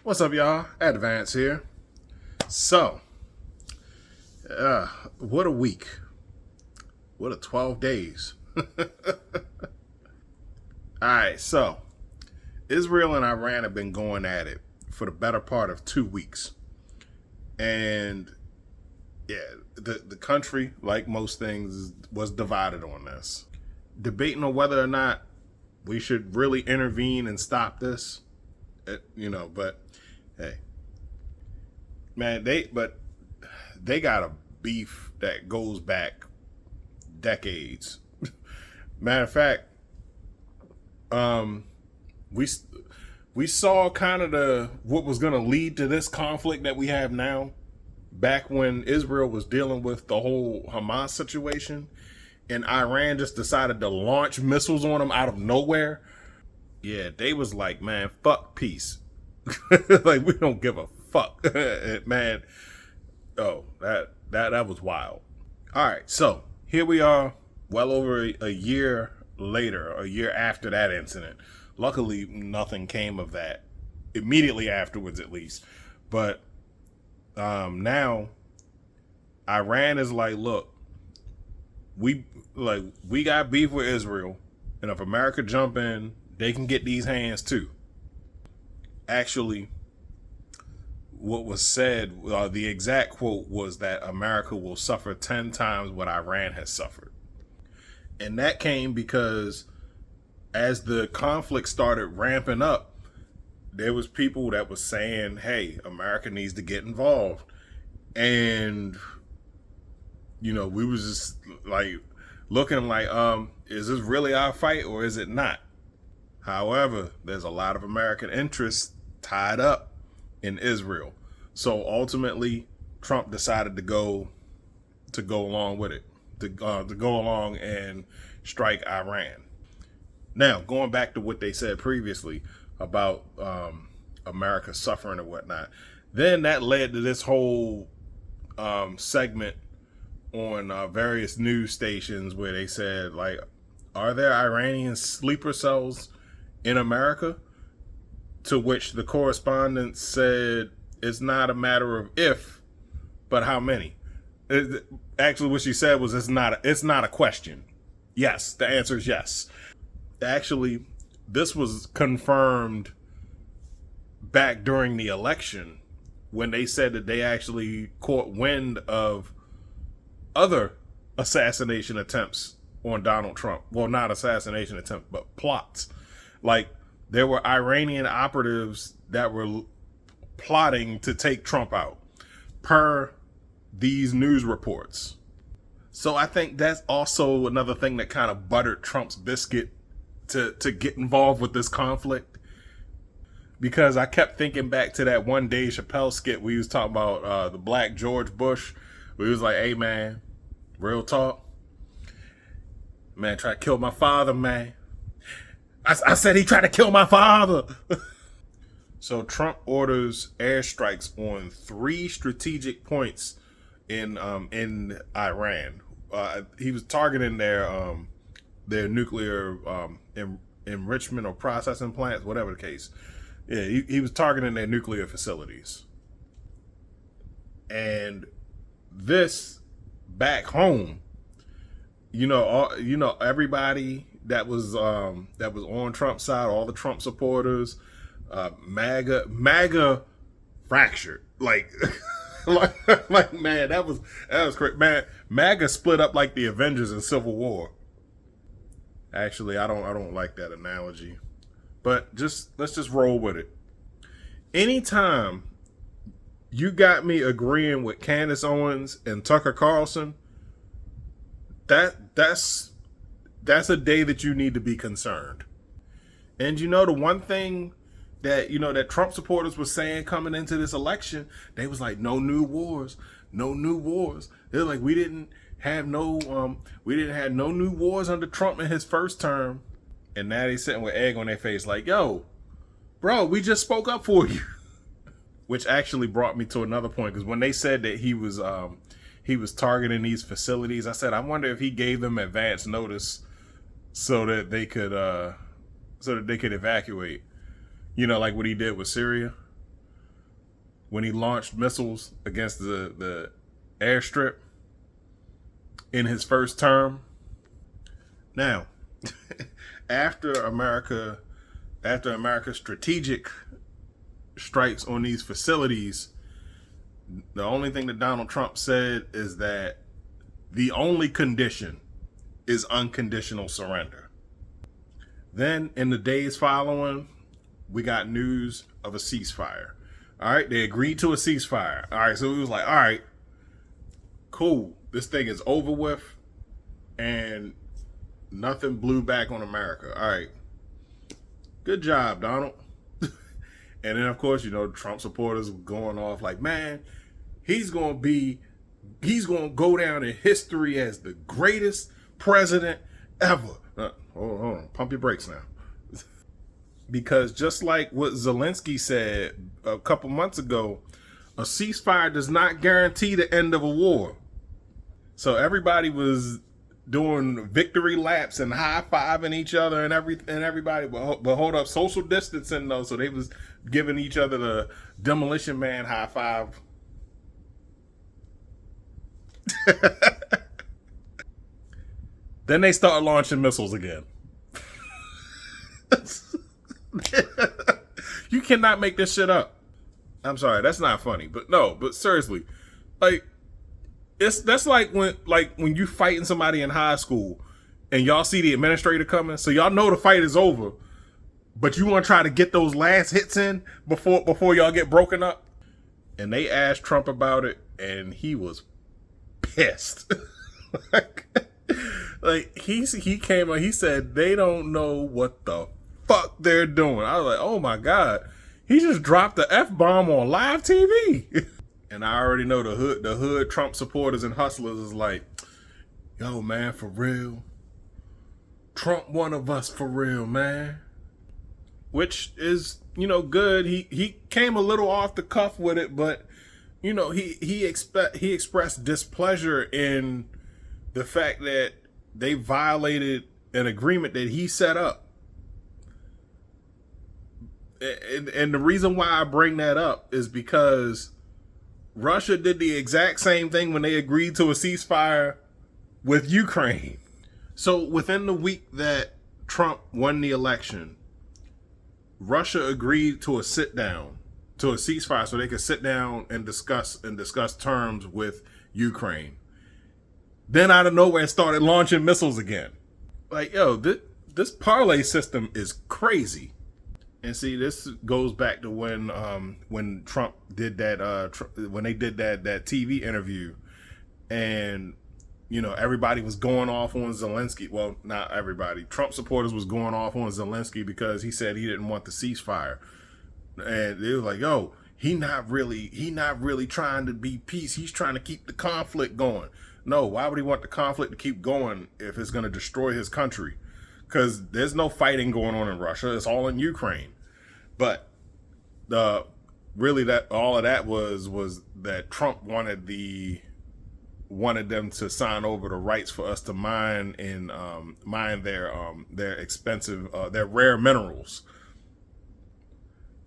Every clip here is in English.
What's up, y'all? Advance here. So, what a week. What a 12 days. Alright, so, Israel and Iran have been going at it for the better part of 2 weeks. And, yeah, the country, like most things, was divided on this. Debating on whether or not we should really intervene and stop this. But hey, man, they got a beef that goes back decades. Matter of fact, we we saw kind of the what was going to lead to this conflict that we have now back when Israel was dealing with the whole Hamas situation and Iran just decided to launch missiles on them out of nowhere. Yeah, they was like, man, fuck peace. Like, we don't give a fuck. Man, oh, that was wild. All right, so here we are, well over a year later, a year after that incident. Luckily, nothing came of that immediately afterwards, at least. But now, Iran is like, look, we got beef with Israel, and if America jump in, they can get these hands too. Actually, what was said, the exact quote was that America will suffer 10 times what Iran has suffered. And that came because as the conflict started ramping up, there was people that was saying, hey, America needs to get involved. And, we was just like looking like, is this really our fight or is it not? However, there's a lot of American interests tied up in Israel. So ultimately, Trump decided to go along with it, to go along and strike Iran. Now, going back to what they said previously about America suffering and whatnot, then that led to this whole segment on various news stations where they said, like, are there Iranian sleeper cells in America? To which the correspondent said, it's not a matter of if, but how many. Actually, what she said was, it's not a question. Yes, the answer is yes. Actually, this was confirmed back during the election when they said that they actually caught wind of other assassination attempts on Donald Trump. Well, not assassination attempts, but plots. Like, there were Iranian operatives that were plotting to take Trump out, per these news reports. So I think that's also another thing that kind of buttered Trump's biscuit to get involved with this conflict. Because I kept thinking back to that one Dave Chappelle skit we was talking about the Black George Bush. We was like, hey man, real talk. Man, try to kill my father, man. I said he tried to kill my father. So Trump orders airstrikes on 3 strategic points in Iran. He was targeting their nuclear enrichment or processing plants, whatever the case. Yeah, he was targeting their nuclear facilities. And this back home, everybody that was on Trump's side, all the Trump supporters, MAGA fractured. Like, like man, that was great. Man, MAGA split up like the Avengers in Civil War. Actually, I don't like that analogy, but let's just roll with it. Anytime you got me agreeing with Candace Owens and Tucker Carlson, that's a day that you need to be concerned. And the one thing that that Trump supporters were saying coming into this election, they was like, no new wars. They're like, we didn't have no new wars under Trump in his first term. And now they sitting with egg on their face like, yo, bro, we just spoke up for you. Which actually brought me to another point, because when they said that he was targeting these facilities, I said, I wonder if he gave them advance notice so that they could evacuate, like what he did with Syria. when he launched missiles against the airstrip in his first term. Now, after America's strategic strikes on these facilities, the only thing that Donald Trump said is that the only condition is unconditional surrender. Then in the days following, we got news of a ceasefire. All right, they agreed to a ceasefire. All right, so it was like, all right, cool. This thing is over with, and nothing blew back on America. All right, good job, Donald. And then, of course, Trump supporters going off like, man, he's going to go down in history as the greatest president ever. Hold on, pump your brakes now. Because just like what Zelensky said a couple months ago, a ceasefire does not guarantee the end of a war. So everybody was doing victory laps and high-fiving each other and everybody, but hold up, social distancing though. So they was giving each other the Demolition Man high five. Then they start launching missiles again. You cannot make this shit up. I'm sorry, that's not funny, but seriously, like that's like when you fighting somebody in high school and y'all see the administrator coming, so y'all know the fight is over, but you want to try to get those last hits in before y'all get broken up. And they asked Trump about it, and he was pissed. like he came out, he said they don't know what the fuck they're doing. I was like, oh my God, he just dropped the F-bomb on live TV. And I already know the hood Trump supporters and hustlers is like, yo man, for real, Trump one of us for real, man. Which is, good. He came a little off the cuff with it, but he expressed displeasure in the fact that they violated an agreement that he set up. And the reason why I bring that up is because Russia did the exact same thing when they agreed to a ceasefire with Ukraine. So within the week that Trump won the election, Russia agreed to a ceasefire so they could sit down and discuss terms with Ukraine. Then out of nowhere started launching missiles again. Like, yo, this parlay system is crazy. And see, this goes back to when Trump did that when they did that TV interview, and everybody was going off on Zelensky. Well, not everybody. Trump supporters was going off on Zelensky because he said he didn't want the ceasefire, and they was like, "Yo, he not really trying to be peace. He's trying to keep the conflict going." No, why would he want the conflict to keep going if it's going to destroy his country? Because there's no fighting going on in Russia. It's all in Ukraine. But really that all of that was that Trump wanted them to sign over the rights for us to mine their expensive their rare minerals.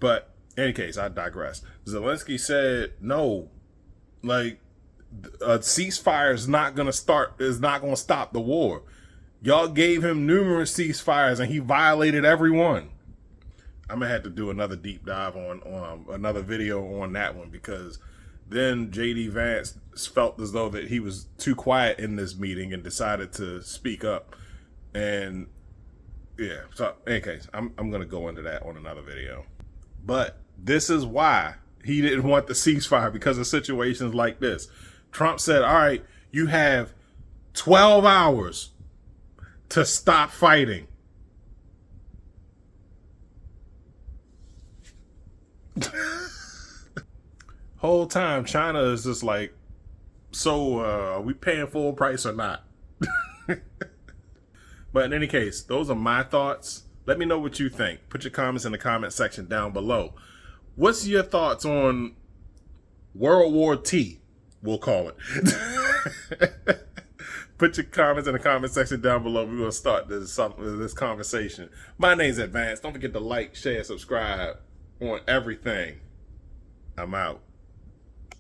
But in any case, I digress. Zelensky said no, like a ceasefire is not going to stop the war. Y'all gave him numerous ceasefires and he violated every one. I'm gonna have to do another deep dive on another video on that one, because then JD Vance felt as though that he was too quiet in this meeting and decided to speak up. And yeah, so in any case, I'm gonna go into that on another video. But this is why he didn't want the ceasefire, because of situations like this. Trump said, all right, you have 12 hours to stop fighting. Whole time China is just like, so are we paying full price or not? But in any case, those are my thoughts. Let me know what you think. Put your comments in the comment section down below. What's your thoughts on World War T, we'll call it? Put your comments in the comment section down below. We're going to start this conversation. My name's Advance. Don't forget to like, share, subscribe on everything. I'm out.